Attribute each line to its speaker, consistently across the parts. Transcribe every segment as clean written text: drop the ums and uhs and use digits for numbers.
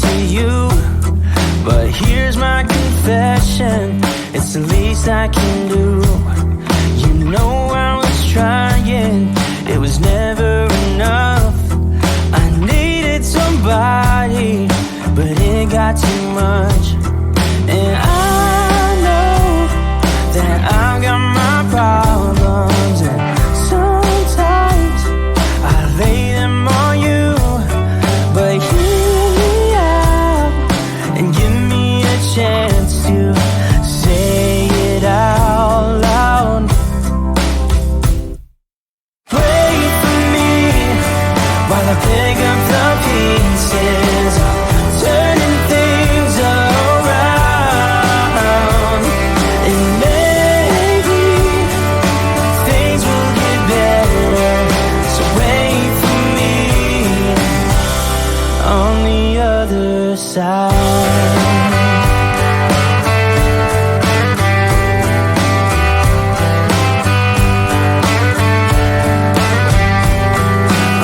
Speaker 1: to you. But here's my confession, it's the least I can do. You know I was trying, it was never enough. I needed somebody, but it got too much. And I know that I've got my problems, and sometimes I lay them on you. But hear me out and give me a chance to say it out loud. Pray for me while I pick up the pieces, turning things around. And maybe things will get better, so wait for me on the other side.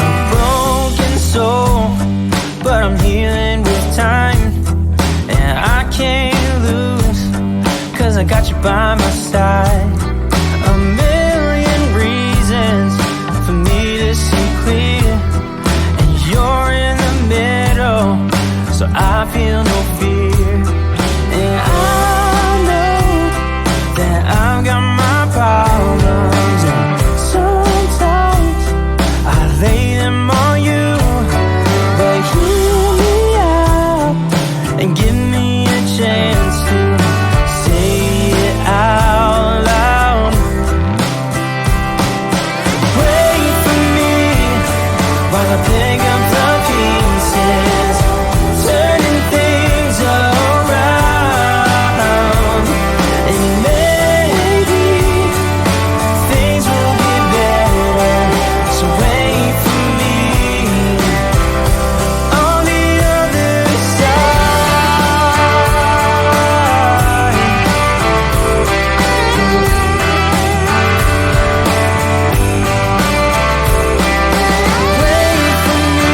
Speaker 1: A broken soul, but I'm healing with time. And I can't lose, 'cause I got you by my side. A million reasons for me to see clear, and you're in the middle, so I feel no fear. And I know that I've got my problems, and sometimes I lay them on you. But hear me out and give me a chance to say it out loud. Pray for me while I pick up the pieces, turning things around. And maybe things will get better, so wait for me on the other side. Wait for me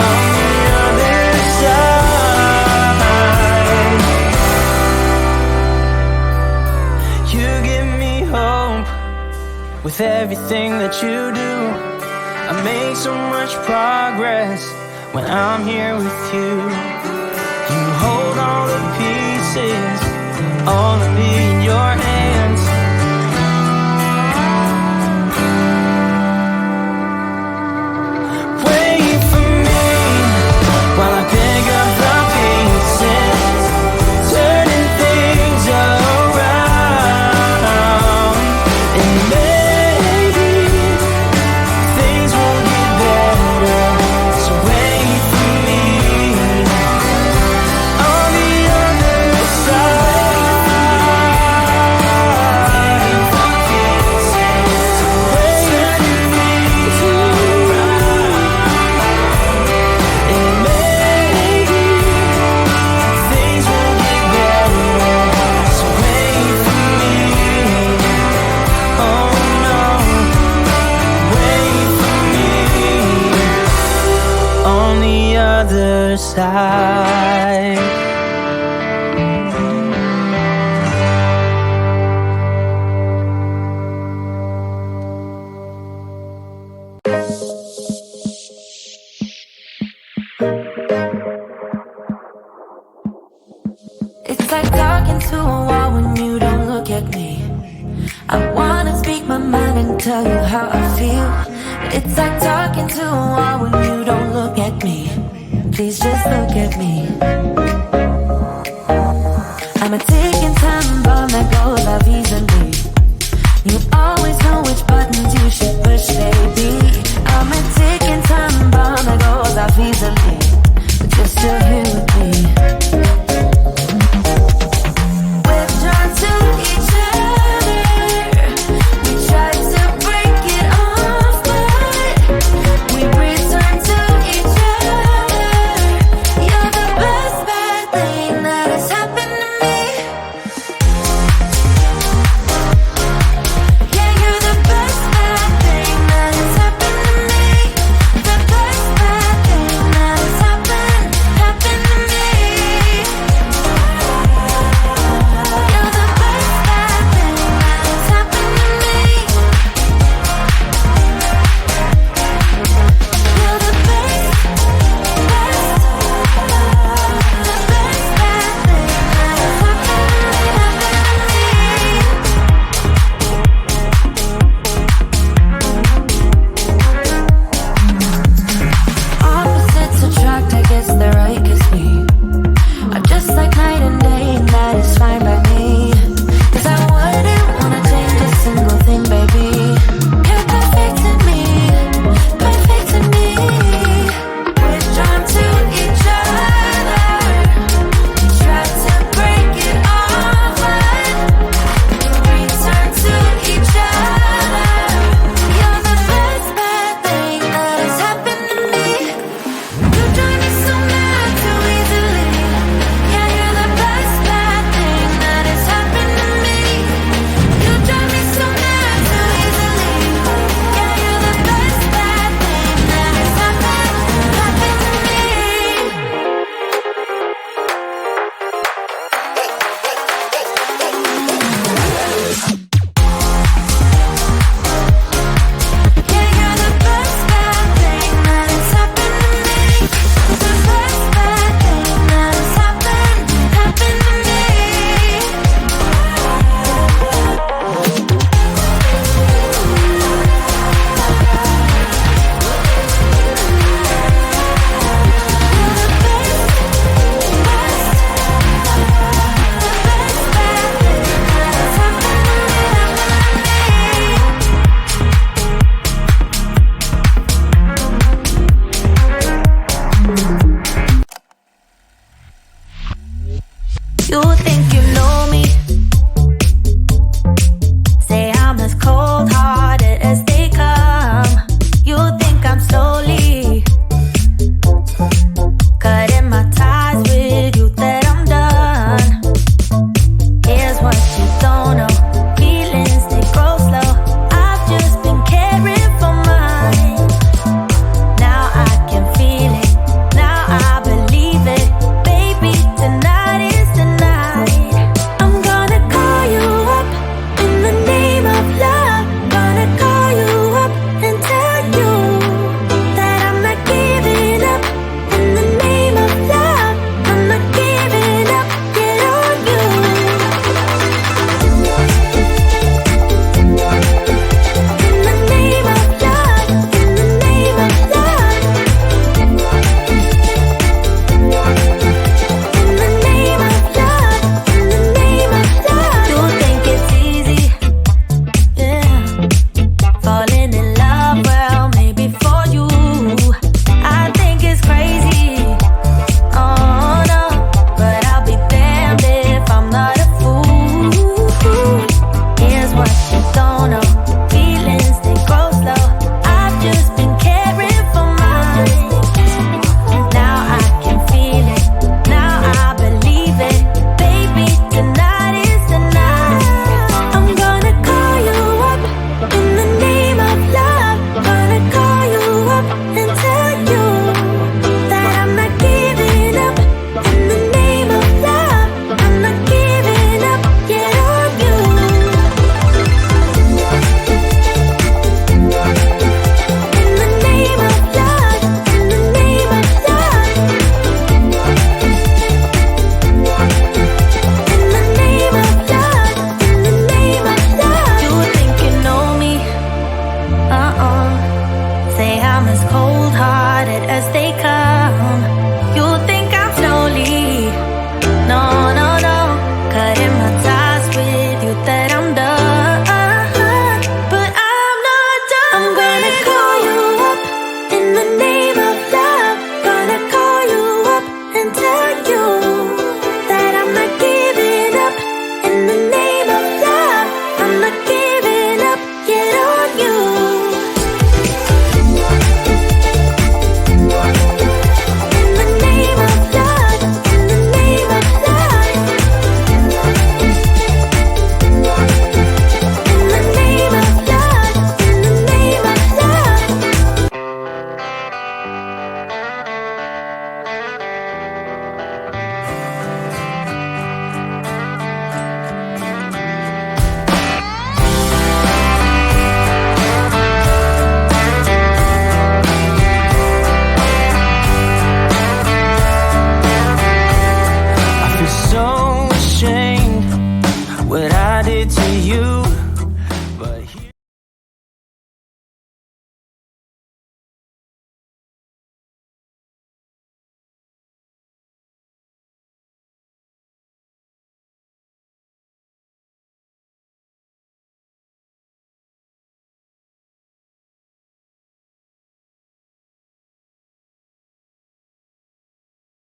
Speaker 1: on the other side. You give me hope with everything that you do. I make so much progress when I'm here with you. You hold all the pieces, all of me in your hands. Wait for me while I pick up the pieces, turning things around. And maybe things will get better, so wait for me on the other side. Wait for me and maybe things will get better, so wait for me. Oh no, wait for me on the other side.
Speaker 2: It's like talking to a wall when you don't look at me. I wanna speak my mind and tell you how I feel. It's like talking to a wall when you don't look at me. Please just look at me. I'm a ticking time bomb that goes off easily. You always know which buttons you should push, baby. I'm a ticking time bomb that goes off easily, but you're still here with me. We're drawn to each other. We try to break it off, but we return to each other. You're the best bad thing that has happened to me. You think